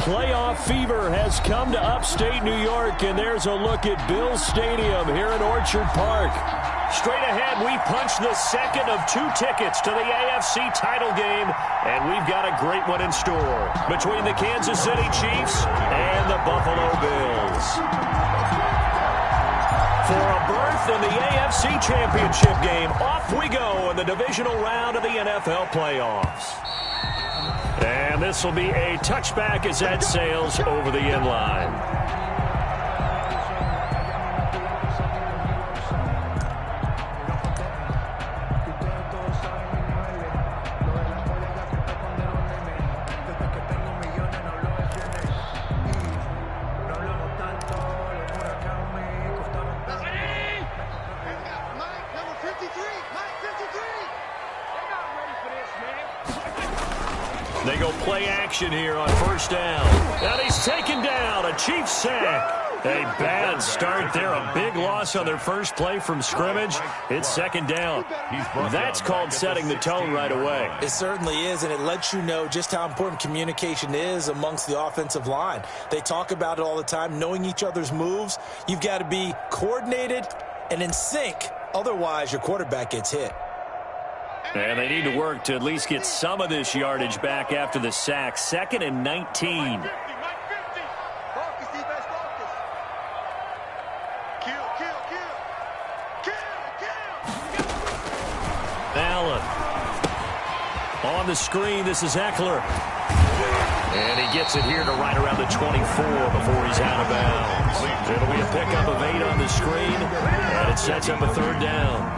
Playoff fever has come to upstate New York, and there's a look at Bills Stadium here in Orchard Park. Straight ahead, we punch the second of 2 tickets to the AFC title game, and we've got a great one in store between the Kansas City Chiefs and the Buffalo Bills. For a berth in the AFC Championship game, off we go in the divisional round of the NFL playoffs. And this will be a touchback as that sails over the end line. They go play action here on first down. And he's taken down. A Chiefs sack. A bad start there. A big loss on their first play from scrimmage. It's second down. That's called setting the tone right away. It certainly is, and it lets you know just how important communication is amongst the offensive line. They talk about it all the time, knowing each other's moves. You've got to be coordinated and in sync. Otherwise, your quarterback gets hit. And they need to work to at least get some of this yardage back after the sack. 2nd and 19. Allen. On the screen, this is Eckler. And he gets it here to right around the 24 before he's out of bounds. It'll be a pickup of 8 on the screen, and it sets up a third down.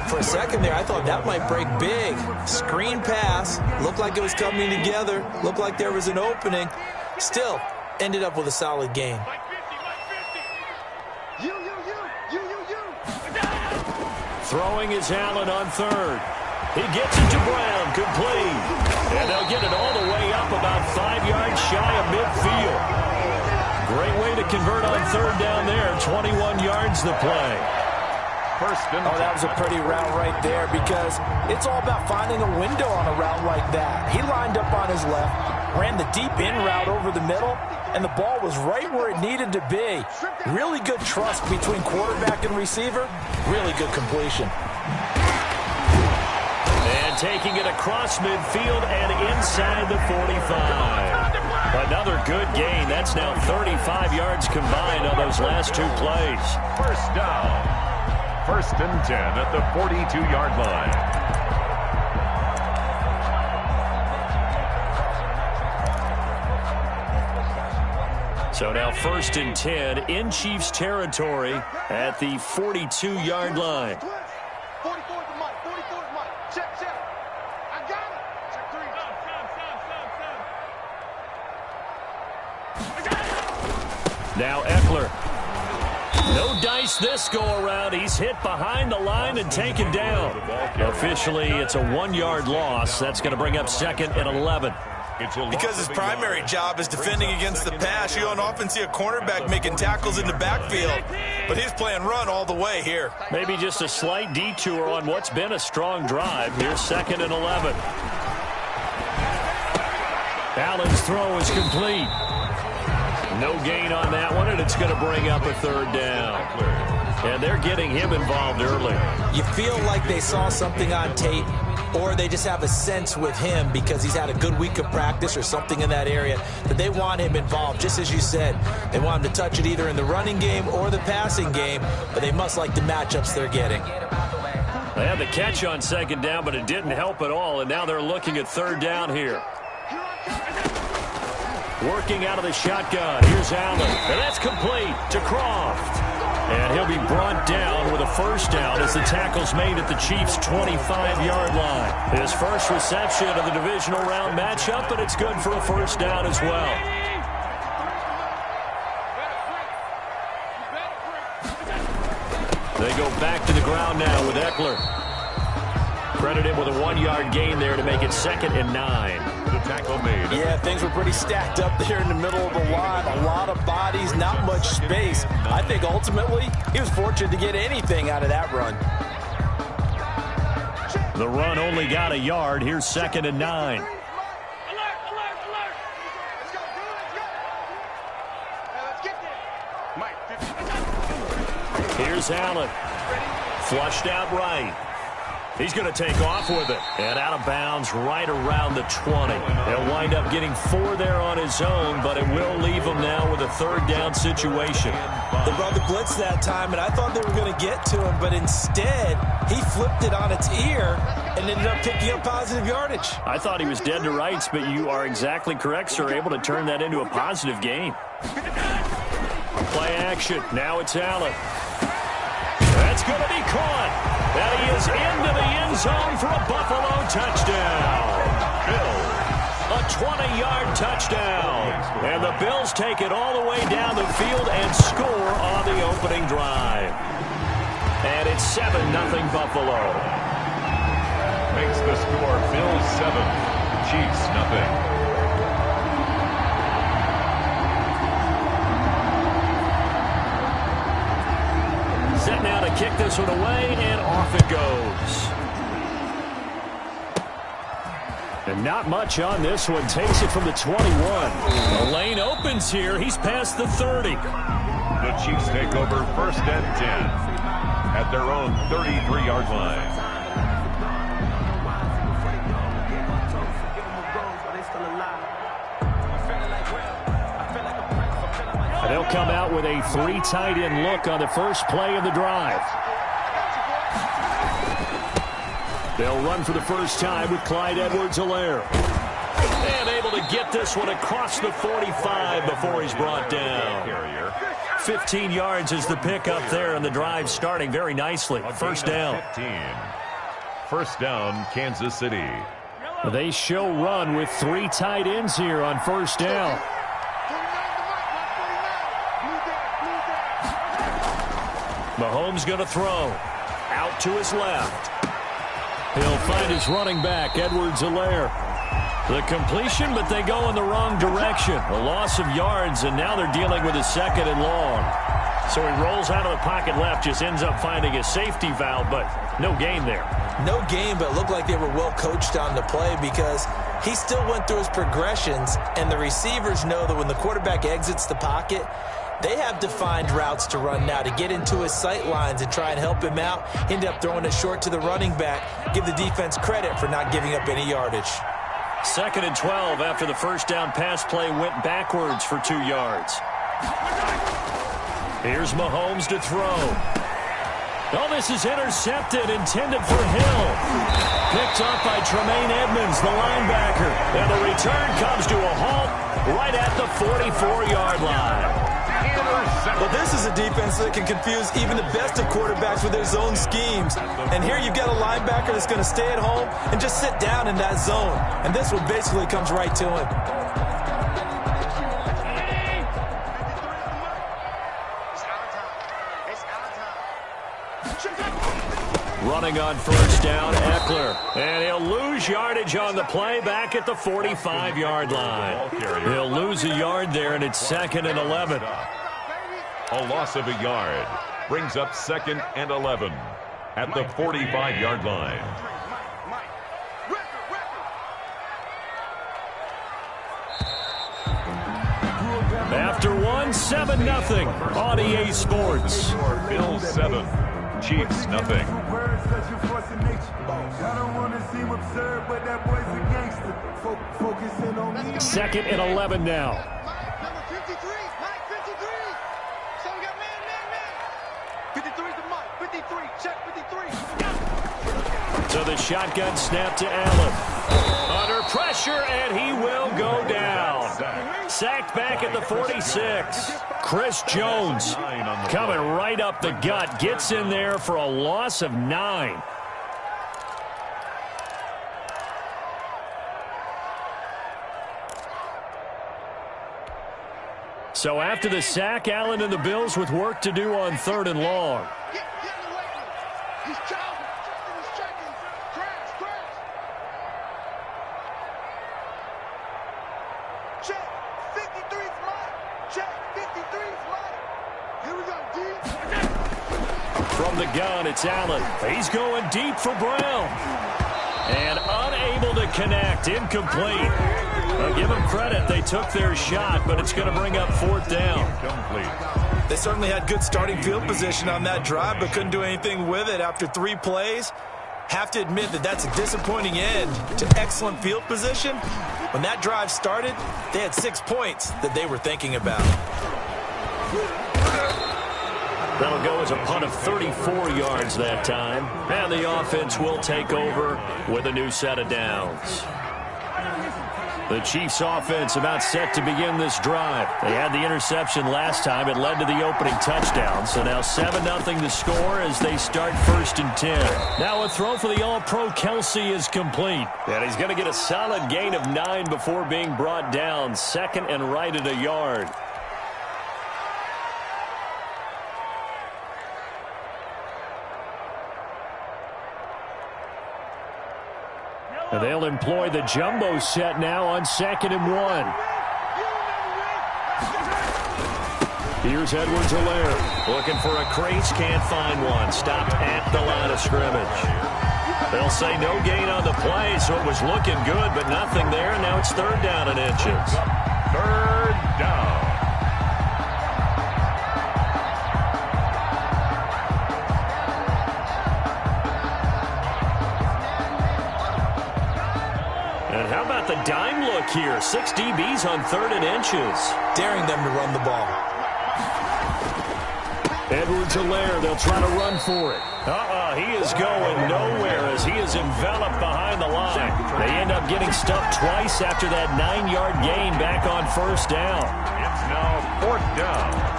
For a second there, I thought that might break big. Screen pass. Looked like it was coming together. Looked like there was an opening. Still, ended up with a solid gain. Throwing is Allen on third. He gets it to Brown, complete. And they'll get it all the way up about 5 yards shy of midfield. Great way to convert on third down there. 21 yards the play. Oh, that was a pretty route right there because it's all about finding a window on a route like that. He lined up on his left, ran the deep in route over the middle, and the ball was right where it needed to be. Really good trust between quarterback and receiver. Really good completion. And taking it across midfield and inside the 45. Another good gain. That's now 35 yards combined on those last 2 plays. First down. 1st and 10 at the 42-yard line. So now 1st and 10 in Chiefs territory at the 42-yard line. 44 to Mike. 44 to Mike. Check. I got it. Check 3. Now Eckler. No dice this go-around. He's hit behind the line and taken down. Officially, it's a 1-yard loss. That's going to bring up 2nd and 11. Because his primary job is defending against the pass, you don't often see a cornerback making tackles in the backfield. But he's playing run all the way here. Maybe just a slight detour on what's been a strong drive. Here's 2nd and 11. Allen's throw is complete. No gain on that one, and it's going to bring up a third down. And they're getting him involved early. You feel like they saw something on tape, or they just have a sense with him because he's had a good week of practice or something in that area that they want him involved. Just as you said, they want him to touch it either in the running game or the passing game, but they must like the matchups they're getting. They had the catch on 2nd down, but it didn't help at all, and now they're looking at 3rd down here. Working out of the shotgun. Here's Allen. And that's complete to Croft. And he'll be brought down with a first down as the tackle's made at the Chiefs' 25-yard line. His first reception of the divisional round matchup, but it's good for a first down as well. They go back to the ground now with Eckler. Credit him with a 1-yard gain there to make it 2nd and 9. The tackle made. Yeah, things were pretty stacked up there in the middle of the line. A lot of bodies, not much space. I think ultimately he was fortunate to get anything out of that run. The run only got a yard. Here's 2nd and 9. Here's Allen. Flushed out right. He's going to take off with it. And out of bounds right around the 20. He'll wind up getting 4 there on his own, but it will leave him now with a third down situation. They brought the blitz that time, and I thought they were going to get to him, but instead, he flipped it on its ear and ended up picking up positive yardage. I thought he was dead to rights, but you are exactly correct, sir. Able to turn that into a positive gain. Play action. Now it's Allen. That's going to be caught. And he is into the end zone for a Buffalo touchdown. Bills. A 20-yard touchdown. And the Bills take it all the way down the field and score on the opening drive. And it's 7-0 Buffalo. Makes the score Bills 7, Chiefs nothing. Set now to kick this one away, and off it goes. And not much on this one. Takes it from the 21. The lane opens here. He's past the 30. The Chiefs take over 1st and 10 at their own 33-yard line. They'll come out with a 3 tight end look on the first play of the drive. They'll run for the first time with Clyde Edwards-Helaire. And able to get this one across the 45 before he's brought down. 15 yards is the pickup there, and the drive starting very nicely. First down. 15. First down, Kansas City. They show run with 3 tight ends here on first down. Mahomes going to throw. Out to his left. He'll find his running back, Edwards-Helaire. The completion, but they go in the wrong direction. A loss of yards, and now they're dealing with a 2nd and long. So he rolls out of the pocket left, just ends up finding a safety valve, but no gain there. No gain, but it looked like they were well coached on the play because he still went through his progressions, and the receivers know that when the quarterback exits the pocket, they have defined routes to run now to get into his sight lines and try and help him out. End up throwing it short to the running back. Give the defense credit for not giving up any yardage. 2nd and 12 after the first down pass play went backwards for 2 yards. Here's Mahomes to throw. Oh, this is intercepted, intended for Hill. Picked up by Tremaine Edmonds, the linebacker. And the return comes to a halt right at the 44-yard line. Well, this is a defense that can confuse even the best of quarterbacks with their zone schemes. And here you've got a linebacker that's going to stay at home and just sit down in that zone. And this one basically comes right to him. Running on first down, Eckler. And he'll lose yardage on the play back at the 45-yard line. He'll lose a yard there, and it's 2nd and 11. A loss of a yard brings up 2nd and 11 at the 45-yard line. After one, 7-0 on EA Sports. Bills 7, Chiefs nothing. 2nd and 11 now. Number 53, Mike 53. So we got man. 53 is the Mike. 53, check 53. So the shotgun snap to Allen. Under pressure, and he will go down. Sacked back at the 46. Chris Jones coming right up the gut. Gets in there for a loss of 9. So after the sack, Allen and the Bills with work to do on 3rd and long. Get in the way. He's chopping. He's checking. Crash. Check. 53 is Mike. Check. 53 is Mike. Here we go, D. From the gun, it's Allen. He's going deep for Brown. And unable to connect. Incomplete. Give them credit. They took their shot, but it's going to bring up 4th down. Complete. They certainly had good starting field position on that drive, but couldn't do anything with it after 3 plays. Have to admit that that's a disappointing end to excellent field position. When that drive started, they had 6 points that they were thinking about. That'll go as a punt of 34 yards that time. And the offense will take over with a new set of downs. The Chiefs offense about set to begin this drive. They had the interception last time. It led to the opening touchdown. So now 7-0 to score as they start 1st and 10. Now a throw for the All-Pro Kelsey is complete. And he's going to get a solid gain of 9 before being brought down. 2nd and right at a yard. And they'll employ the jumbo set now on 2nd and 1. Here's Edwards-Helaire looking for a crease, can't find one. Stopped at the line of scrimmage. They'll say no gain on the play, so it was looking good, but nothing there. Now it's 3rd down and inches. 3rd down. And how about the dime look here? 6 DBs on 3rd and inches. Daring them to run the ball. Edwards-Helaire, they'll try to run for it. He is going nowhere as he is enveloped behind the line. They end up getting stuffed twice after that 9-yard gain back on 1st down. It's now 4th down.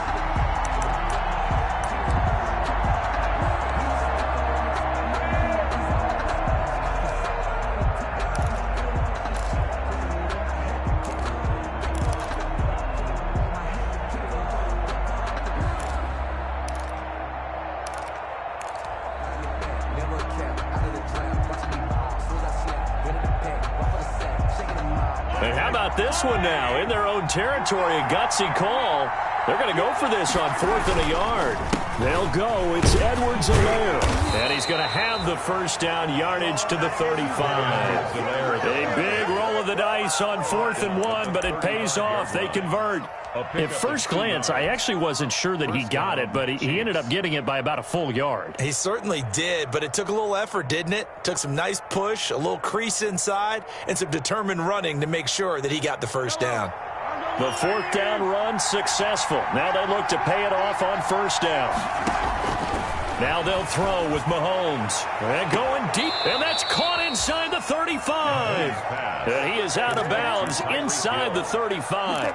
This one now in their own territory, a gutsy call. They're going to go for this on 4th and a yard. They'll go. It's Edwards-Helaire. And he's going to have the 1st down, yardage to the 35. A big roll of the dice on 4th and 1, but it pays off. They convert. At first glance, I actually wasn't sure that he got it, but he ended up getting it by about a full yard. He certainly did, but it took a little effort, didn't it? Took some nice push, a little crease inside, and some determined running to make sure that he got the 1st down. The 4th down run successful. Now they look to pay it off on 1st down. Now they'll throw with Mahomes. And going deep, and that's caught inside the 35. And he is out of bounds inside the 35.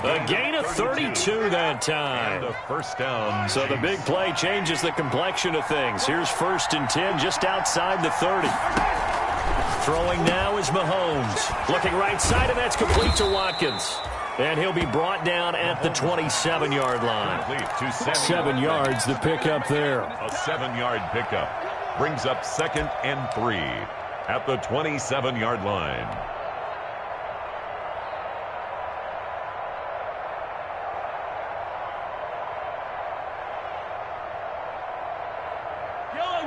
A gain of 32 that time. And the 1st down. So the big play changes the complexion of things. Here's 1st and 10 just outside the 30. Throwing now is Mahomes. Looking right side, and that's complete to Watkins. And he'll be brought down at the 27-yard line. 7 yards, the pickup there. A 7-yard pickup brings up 2nd and 3 at the 27-yard line.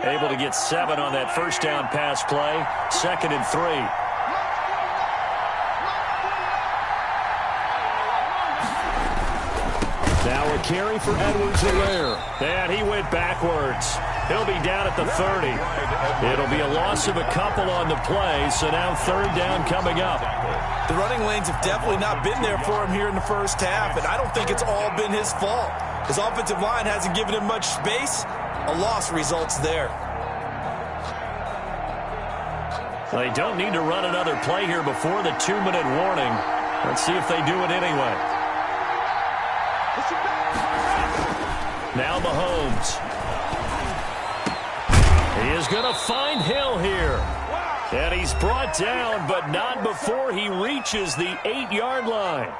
Able to get 7 on that 1st down pass play. 2nd and 3. Now a carry for Edwards-Helaire. And he went backwards. He'll be down at the 30. It'll be a loss of a couple on the play, so now 3rd down coming up. The running lanes have definitely not been there for him here in the 1st half, and I don't think it's all been his fault. His offensive line hasn't given him much space. A loss results there. They don't need to run another play here before the 2-minute warning. Let's see if they do it anyway. Now Mahomes. He is going to find Hill here. And he's brought down, but not before he reaches the 8-yard line.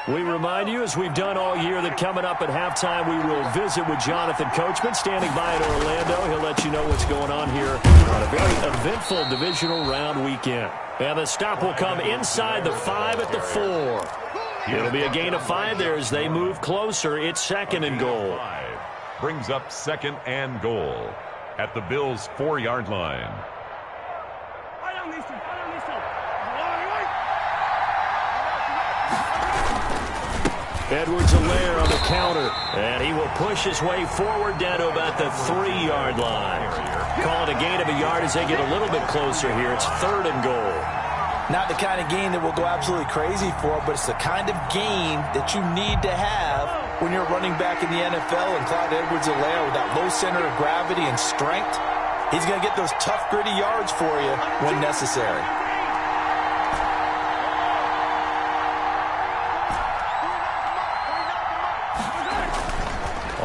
We remind you, as we've done all year, that coming up at halftime, we will visit with Jonathan Coachman, standing by in Orlando. He'll let you know what's going on here on a very eventful divisional round weekend. And the stop will come inside the 5 at the 4. It'll be a gain of 5 there as they move closer. It's 2nd and goal. Brings up 2nd and goal at the Bills' 4-yard line. Edwards-Helaire on the counter. And he will push his way forward down to about the 3-yard line. Call it a gain of a yard as they get a little bit closer here. It's 3rd and goal. Not the kind of gain that we'll go absolutely crazy for, but it's the kind of gain that you need to have when you're running back in the NFL. And Clyde Edwards-Helaire, with that low center of gravity and strength, he's going to get those tough, gritty yards for you when necessary.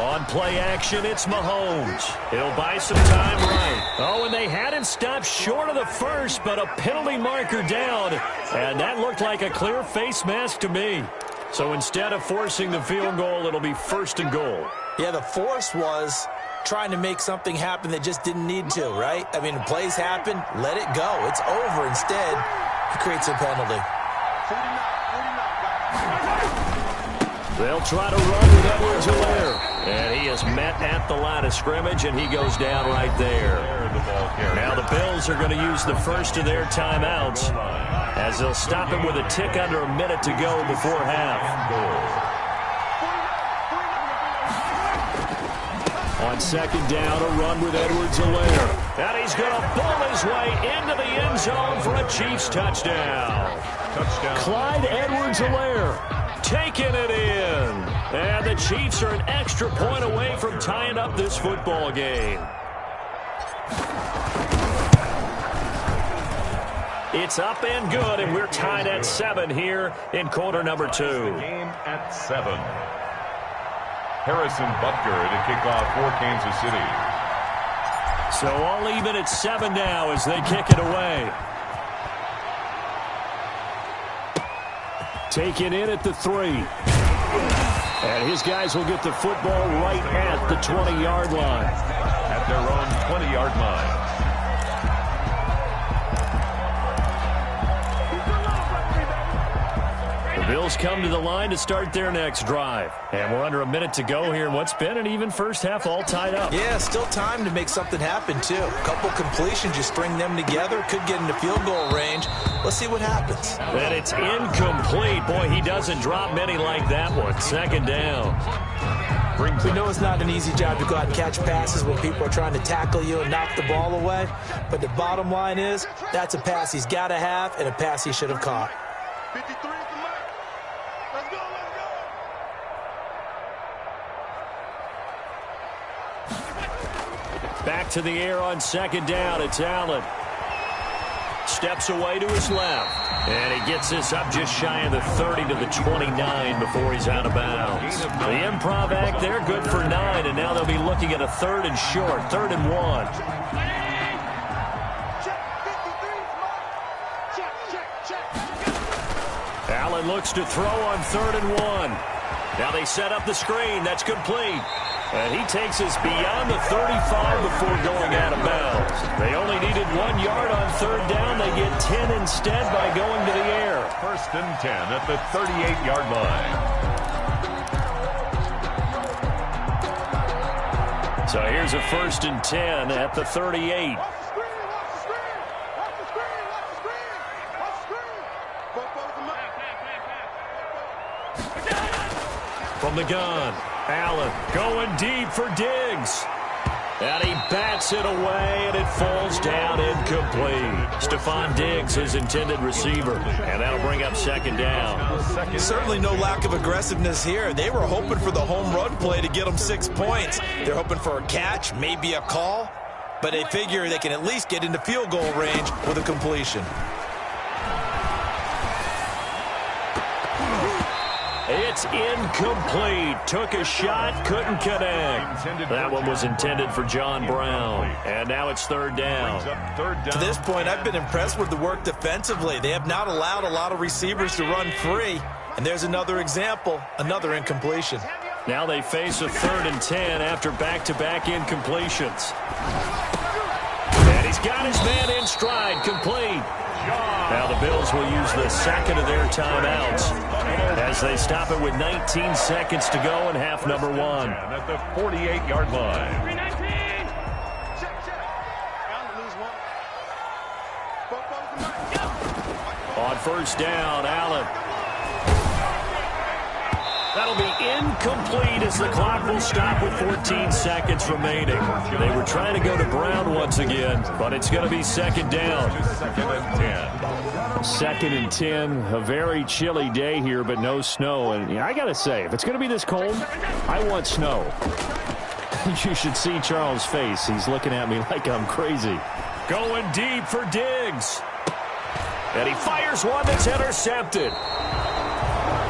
On play action, it's Mahomes. He'll buy some time right. Oh, and they had him stopped short of the first, but a penalty marker down. And that looked like a clear face mask to me. So instead of forcing the field goal, it'll be 1st and goal. Yeah, the force was trying to make something happen that just didn't need to, right? I mean, plays happen, let it go. It's over. Instead, he creates a penalty. They'll try to run with Edwards-Helaire. And he is met at the line of scrimmage, and he goes down right there. Now the Bills are going to use the first of their timeouts as they'll stop him with a tick under a minute to go before half. On 2nd down, a run with Edwards-Helaire. And he's going to pull his way into the end zone for a Chiefs touchdown. Clyde Edwards-Helaire taking it in. And the Chiefs are an extra point away from tying up this football game. It's up and good, and we're tied at 7 here in quarter number 2. Game at 7. Harrison Butker to kick off for Kansas City. So all even at 7 now as they kick it away. Taken in at the 3. And his guys will get the football right at the 20-yard line. At their own 20-yard line. The Bills come to the line to start their next drive. And we're under a minute to go here in what's been an even first half, all tied up. Yeah, still time to make something happen, too. A couple completions, you string them together, could get into field goal range. Let's see what happens. And it's incomplete. Boy, he doesn't drop many like that one. 2nd down. We know it's not an easy job to go out and catch passes when people are trying to tackle you and knock the ball away. But the bottom line is, that's a pass he's got to have and a pass he should have caught. 53 is the mark. Let's go, let's go. Back to the air on 2nd down. It's Allen. Steps away to his left. And he gets this up just shy of the 30 to the 29 before he's out of bounds. The improv act there, good for 9. And now they'll be looking at a 3rd and short, 3rd and 1. Allen looks to throw on 3rd and 1. Now they set up the screen. That's complete. And he takes us beyond the 35 before going out of bounds. They only needed 1 yard on 3rd down. They get 10 instead by going to the air. 1st and 10 at the 38-yard line. So here's a 1st and 10 at the 38. From the gun, Allen going deep for Diggs. And he bats it away, and it falls down incomplete. Stephon Diggs, his intended receiver. And that'll bring up 2nd down. Certainly no lack of aggressiveness here. They were hoping for the home run play to get them 6 points. They're hoping for a catch, maybe a call. But they figure they can at least get into field goal range with a completion. It's incomplete. Took a shot, couldn't connect. That one was intended for John Brown. And now it's 3rd down. To this point, I've been impressed with the work defensively. They have not allowed a lot of receivers to run free. And there's another example, another incompletion. Now they face a 3rd and 10 after back-to-back incompletions. And he's got his man in stride, complete. Now the Bills will use the 2nd of their timeouts as they stop it with 19 seconds to go in half number 1. At the 48-yard line. On 1st down, Allen. That'll be incomplete as the clock will stop with 14 seconds remaining. They were trying to go to Brown once again, but it's going to be second down. Second and 10. Second and 10, a very chilly day here, but no snow. And I got to say, if it's going to be this cold, I want snow. You should see Charles' face. He's looking at me like I'm crazy. Going deep for Diggs. And he fires one that's intercepted.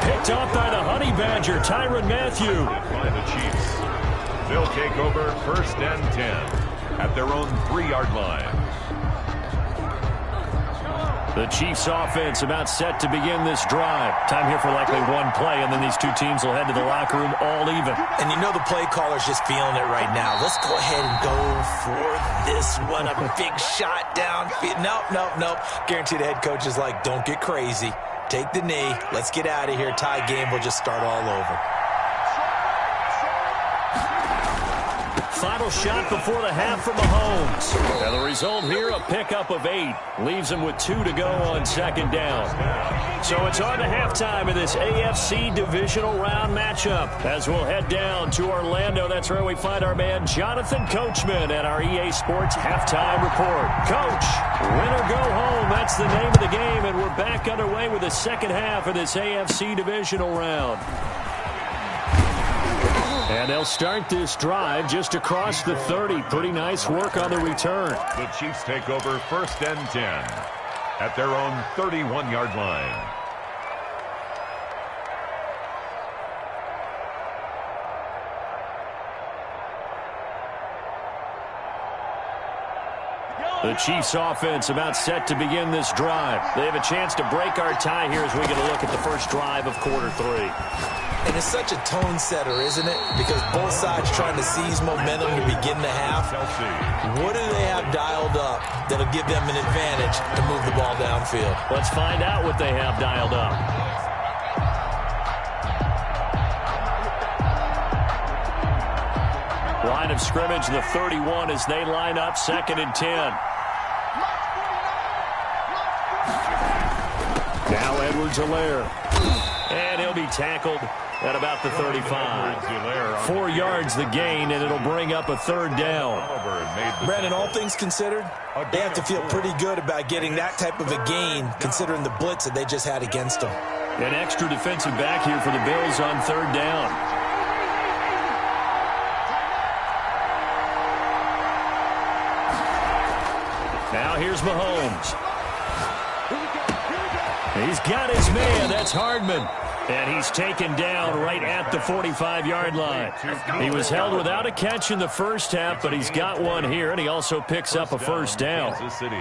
Picked up by the Honey Badger, Tyrann Mathieu. By the Chiefs. They'll take over first and 10 at their own 3-yard line. The Chiefs offense about set to begin this drive. Time here for likely one play, and then these two teams will head to the locker room all even. And you know the play caller's just feeling it right now. Let's go ahead and go for this one. A big shot downfield. Nope. Guaranteed the head coach is like, don't get crazy. Take the knee. Let's get out of here. Tie game will just start all over. Final shot before the half for Mahomes. And the result here, a pickup of 8. Leaves him with 2 to go on second down. So it's on to halftime in this AFC divisional round matchup. As we'll head down to Orlando, that's where we find our man Jonathan Coachman at our EA Sports halftime report. Coach, win or go home, that's the name of the game, and we're back underway with the second half of this AFC divisional round. And they'll start this drive just across the 30. Pretty nice work on the return. The Chiefs take over first and 10 at their own 31-yard line. The Chiefs offense about set to begin this drive. They have a chance to break our tie here as we get a look at the first drive of quarter 3. And it's such a tone setter, isn't it? Because both sides trying to seize momentum to begin the half. What do they have dialed up that'll give them an advantage to move the ball downfield? Let's find out what they have dialed up. Line of scrimmage, the 31 as they line up, second and 10. Now Edwards-Helaire. And he'll be tackled at about the 35. 4 yards the gain, and it'll bring up a third down. Brandon, all things considered, they have to feel pretty good about getting that type of a gain, considering the blitz that they just had against them. An extra defensive back here for the Bills on third down. Now here's Mahomes. He's got his man. That's Hardman. And he's taken down right at the 45-yard line. He was held without a catch in the first half, but he's got one here, and he also picks up a first down. Kansas City.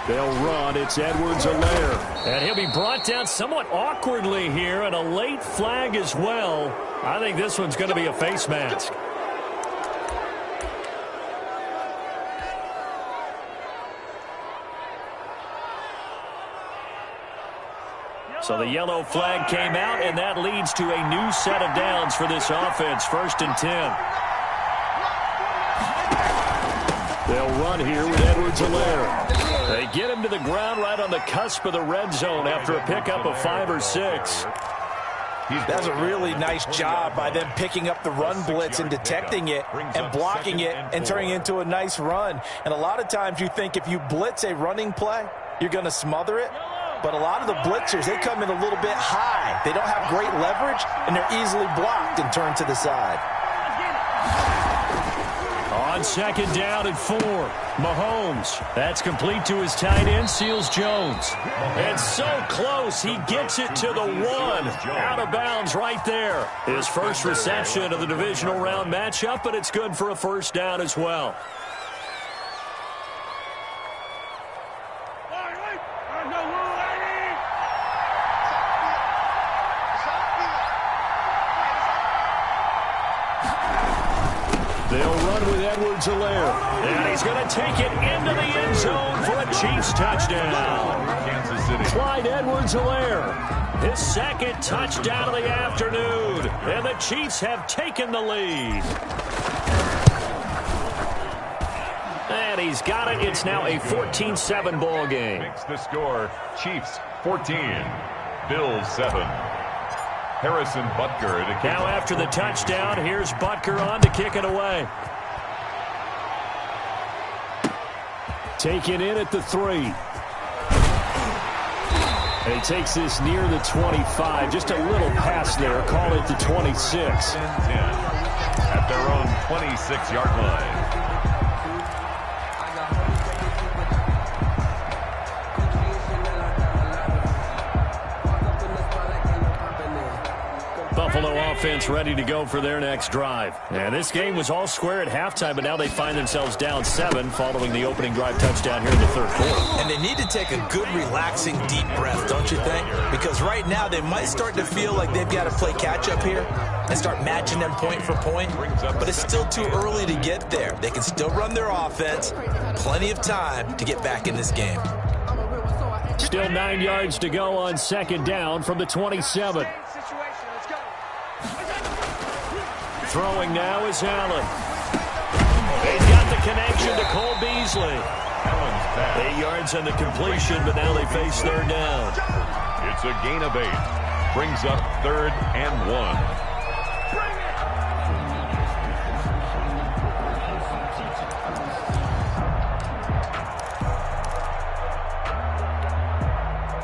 They'll run. It's Edwards-Helaire. And he'll be brought down somewhat awkwardly here, and a late flag as well. I think this one's going to be a face mask. So the yellow flag came out, and that leads to a new set of downs for this offense. First and 10. They'll run here with Edwards-Helaire. They get him to the ground right on the cusp of the red zone after a pickup of 5 or 6. That's a really nice job by them picking up the run blitz and detecting it and blocking it and turning it into a nice run. And a lot of times you think if you blitz a running play, you're going to smother it. But a lot of the blitzers, they come in a little bit high. They don't have great leverage, and they're easily blocked and turned to the side. On second down and 4, Mahomes. That's complete to his tight end, Seals-Jones. And so close, he gets it to the 1. Out of bounds right there. His first reception of the divisional round matchup, but it's good for a first down as well. They'll run with Edwards-Helaire. And he's going to take it into the end zone for a Chiefs touchdown. Kansas City. Clyde Edwards-Helaire. His second touchdown of the afternoon. And the Chiefs have taken the lead. he's got it. It's now a 14-7 ball game. Makes the score Chiefs 14, Bills 7. Harrison Butker to kick now off. After the touchdown, here's Butker on to kick it away. Taken in at the 3. And he takes this near the 25. Just a little pass there. Call it the 26. 10 at their own 26-yard line. Buffalo offense ready to go for their next drive. And this game was all square at halftime, but now they find themselves down 7 following the opening drive touchdown here in the third quarter. And they need to take a good, relaxing, deep breath, don't you think? Because right now they might start to feel like they've got to play catch-up here and start matching them point for point. But it's still too early to get there. They can still run their offense. Plenty of time to get back in this game. Still 9 yards to go on second down from the 27. Throwing now is Allen. He's got the connection to Cole Beasley. 8 yards on the completion, but now they face third down. It's a gain of 8. Brings up 3rd and 1.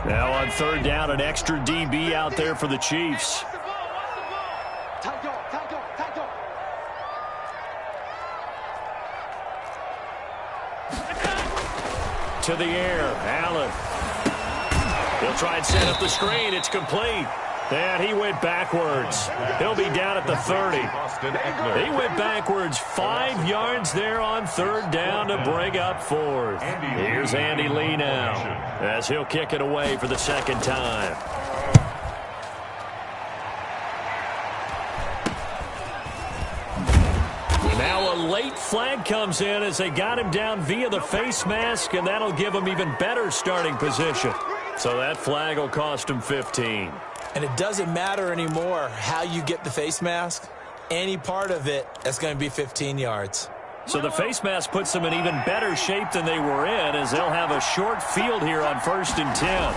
Now on third down, an extra DB out there for the Chiefs. To the air, Allen. He'll try and set up the screen. It's complete. And he went backwards. He'll be down at the 30. He went backwards 5 yards there on third down to bring up 4th. Here's Andy Lee now as he'll kick it away for the second time. Now a late flag comes in as they got him down via the face mask, and that'll give him even better starting position. So that flag will cost him 15. And it doesn't matter anymore how you get the face mask. Any part of it, that's going to be 15 yards. So the face mask puts them in even better shape than they were in, as they'll have a short field here on 1st and 10.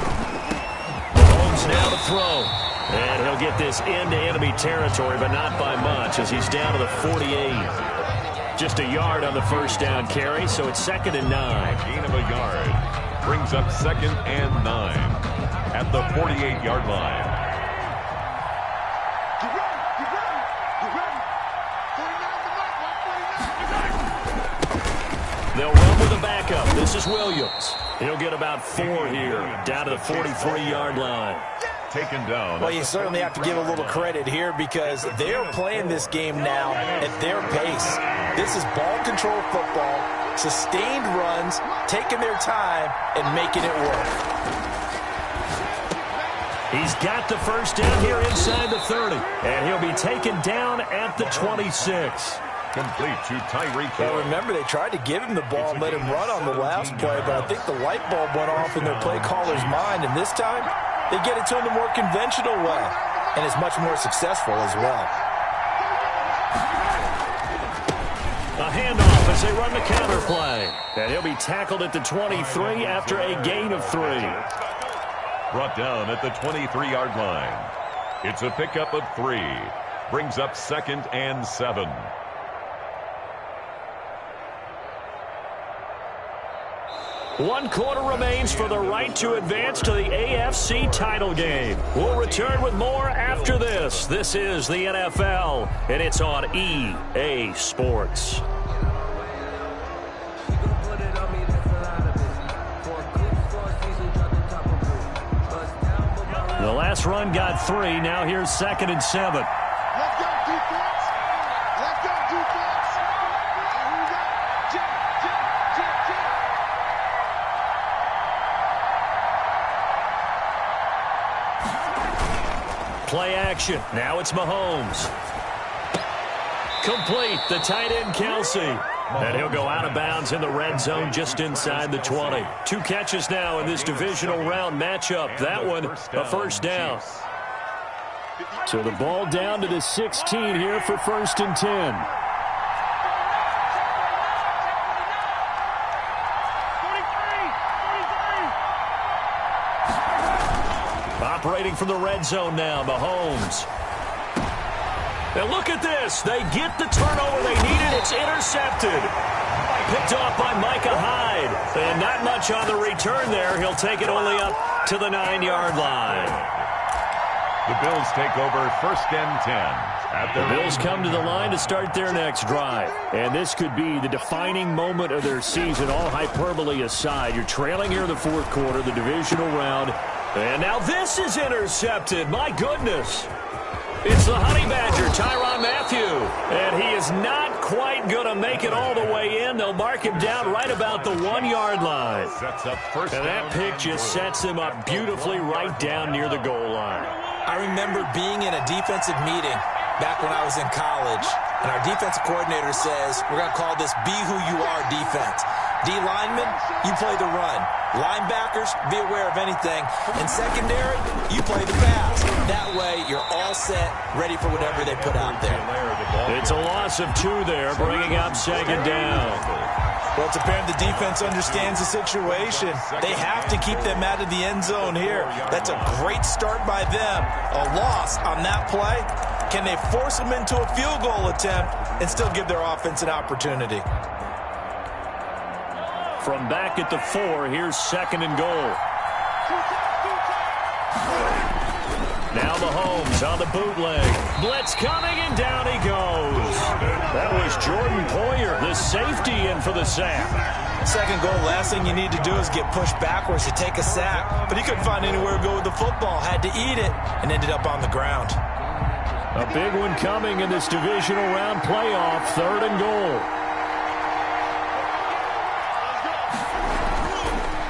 Mahomes now to throw. And he'll get this into enemy territory, but not by much, as he's down to the 48. Just a yard on the first down carry, so it's 2nd and 9. Gain of a yard. Brings up 2nd and 9 at the 48-yard line. They'll run with a backup. This is Williams. He'll get about 4 here, down to the 43-yard line. Taken down. Well, you certainly have to give a little credit here because they're playing this game now at their pace. This is ball control football, sustained runs, taking their time, and making it work. He's got the first down here inside the 30, and he'll be taken down at the 26. Complete to Tyreek Hill. Well, remember, they tried to give him the ball and let him run on the last play, but I think the light bulb went off in their play caller's mind, and this time they get it to him the more conventional way, and it's much more successful as well. A handoff as they run the counter play, and he'll be tackled at the 23 after a gain of 3. Brought down at the 23-yard line. It's a pickup of 3. Brings up 2nd and 7. One quarter remains for the right to advance to the AFC title game. We'll return with more after this. This is the NFL, and it's on EA Sports. The last run got 3. Now here's 2nd and 7. Let's go, defense. Let's go, defense. Here we go. Jump, jump, jump, jump. Play action. Now it's Mahomes. Complete. The tight end, Kelsey. And he'll go out of bounds in the red zone just inside the 20. 2 catches now in this divisional round matchup. That one, a first down. So the ball down to the 16 here for 1st and 10. operating from the red zone now. Mahomes. And look at this. They get the turnover they needed. It's intercepted. Picked off by Micah Hyde. And not much on the return there. He'll take it only up to the 9-yard line. The Bills take over 1st and 10. The Bills come to the line to start their next drive. And this could be the defining moment of their season, all hyperbole aside. You're trailing here in the 4th quarter, the divisional round. And now this is intercepted. My goodness. It's the Honey Badger, Tyrann Mathieu. And he is not quite going to make it all the way in. They'll mark him down right about the 1-yard line. And that pick just sets him up beautifully right down near the goal line. I remember being in a defensive meeting back when I was in college, and our defensive coordinator says, we're going to call this Be Who You Are defense. D linemen, you play the run. Linebackers, be aware of anything. And secondary, you play the pass. That way, you're all set, ready for whatever they put out there. It's a loss of 2 there, bringing up 2nd down. Well, it's apparent the defense understands the situation. They have to keep them out of the end zone here. That's a great start by them. A loss on that play. Can they force them into a field goal attempt and still give their offense an opportunity? From back at the 4, here's 2nd and goal. Now Mahomes on the bootleg. Blitz coming, and down he goes. That was Jordan Poyer, the safety, in for the sack. 2nd goal, last thing you need to do is get pushed backwards to take a sack. But he couldn't find anywhere to go with the football. Had to eat it and ended up on the ground. A big one coming in this divisional round playoff. 3rd and goal.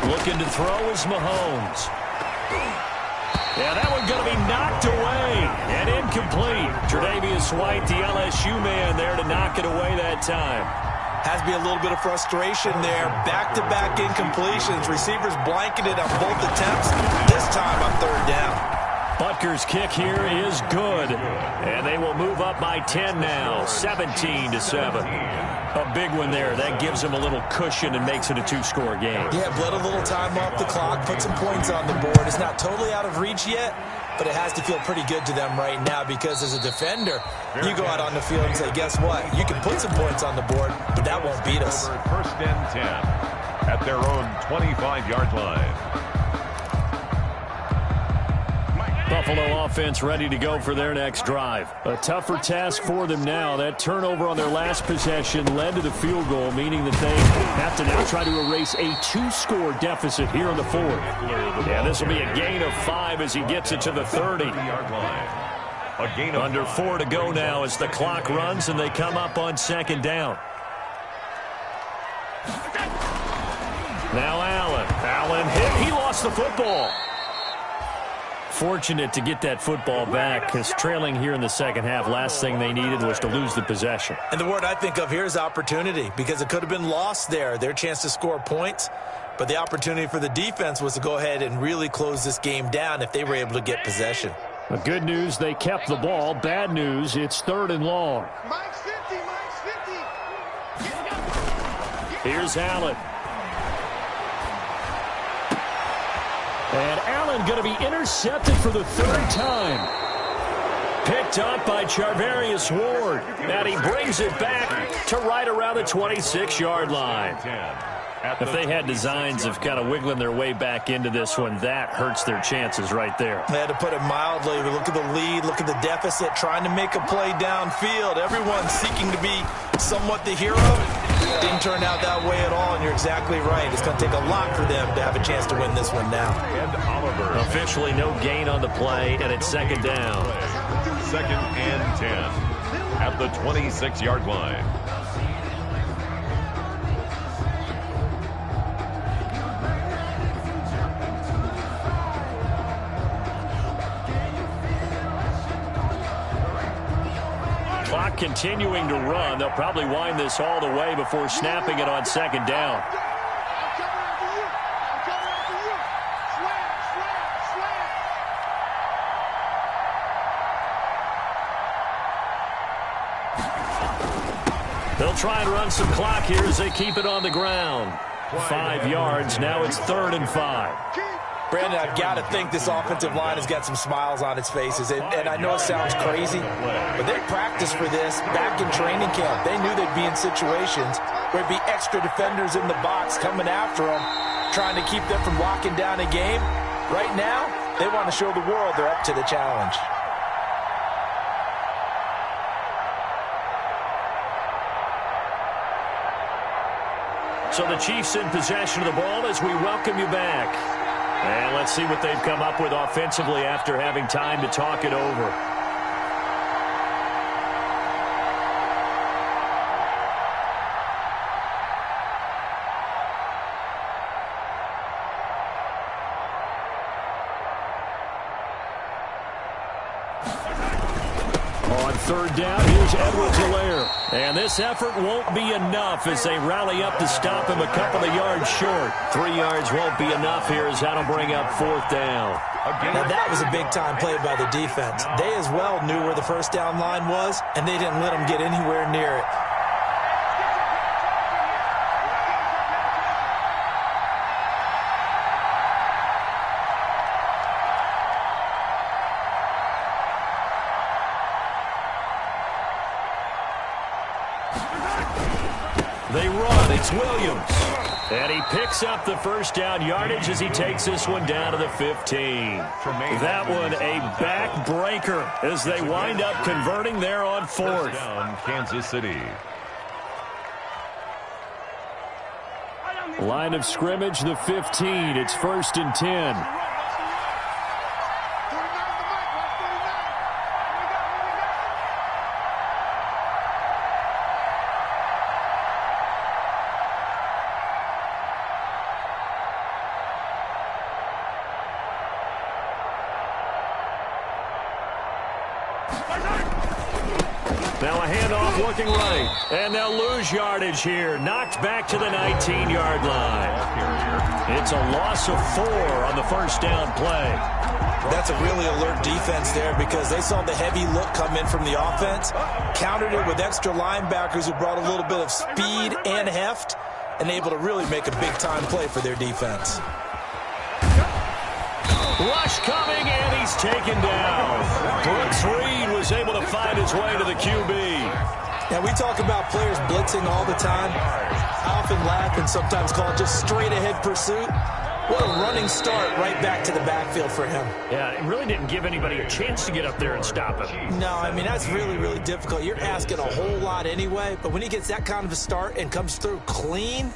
Looking to throw is Mahomes. Yeah, that one going to be knocked away and incomplete. Tre'Davious White, the LSU man, there to knock it away that time. Has to be a little bit of frustration there. Back-to-back incompletions. Receivers blanketed on both attempts. This time on 3rd down. Butker's kick here is good. And they will move up by 10 now, 17-7. A big one there. That gives them a little cushion and makes it a 2-score game. Yeah, bled a little time off the clock, put some points on the board. It's not totally out of reach yet, but it has to feel pretty good to them right now because as a defender, you go out on the field and say, guess what? You can put some points on the board, but that won't beat us. 1st and 10 at their own 25-yard line. Buffalo offense ready to go for their next drive. A tougher task for them now. That turnover on their last possession led to the field goal, meaning that they have to now try to erase a 2-score deficit here in the 4th. Yeah, this will be a gain of 5 as he gets it to the 30. Under 4 to go now as the clock runs and they come up on 2nd down. Now Allen. Allen hit. He lost the football. Fortunate to get that football back because trailing here in the 2nd half, last thing they needed was to lose the possession. And the word I think of here is opportunity because it could have been lost there. Their chance to score points, but the opportunity for the defense was to go ahead and really close this game down if they were able to get possession. The good news, they kept the ball. Bad news, it's 3rd and long. Mike's 50, Mike's 50. Here's Allen. And Allen going to be intercepted for the 3rd time. Picked up by Charvarius Ward. And he brings it back to right around the 26-yard line. If they had designs of kind of wiggling their way back into this one, that hurts their chances right there. They had to put it mildly. Look at the lead, look at the deficit, trying to make a play downfield. Everyone seeking to be somewhat the hero. Didn't turn out that way at all, and you're exactly right. It's going to take a lot for them to have a chance to win this one now. Officially no gain on the play, and it's 2nd down. 2nd and 10 at the 26-yard line. Clock continuing to run. They'll probably wind this all the way before snapping it on 2nd down. They'll try and run some clock here as they keep it on the ground. 5 yards. Now it's 3rd and 5. Brandon, I've got to think this offensive line has got some smiles on its faces. And I know it sounds crazy, but they practiced for this back in training camp. They knew they'd be in situations where there'd be extra defenders in the box coming after them, trying to keep them from locking down a game. Right now, they want to show the world they're up to the challenge. So the Chiefs in possession of the ball as we welcome you back. And let's see what they've come up with offensively after having time to talk it over. On third down, here's Edwards-Helaire. And this effort won't be enough as they rally up to stop him a couple of yards short. 3 yards won't be enough here as that'll bring up fourth down. Now that was a big-time play by the defense. They as well knew where the first down line was, and they didn't let them get anywhere near it. They run. It's Williams. And he picks up the first down yardage as he takes this one down to the 15. That one a backbreaker as they wind up converting there on fourth. Down, Kansas City. Line of scrimmage, the 15. It's 1st and 10. Now a handoff looking right. And they'll lose yardage here. Knocked back to the 19-yard line. It's a loss of 4 on the first down play. That's a really alert defense there because they saw the heavy look come in from the offense, countered it with extra linebackers who brought a little bit of speed and heft, and able to really make a big-time play for their defense. Rush coming, and he's taken down. Brooks Reed was able to find his way to the QB. Now, we talk about players blitzing all the time. I often laugh and sometimes call it just straight-ahead pursuit. What a running start right back to the backfield for him. Yeah, it really didn't give anybody a chance to get up there and stop him. No, I mean, that's really, really difficult. You're asking a whole lot anyway, but when he gets that kind of a start and comes through clean,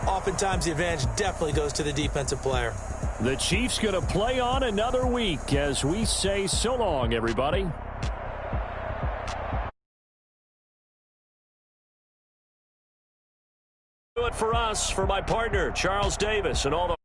oftentimes the advantage definitely goes to the defensive player. The Chiefs going to play on another week as we say so long, everybody. Do it for us, for my partner, Charles Davis, and all the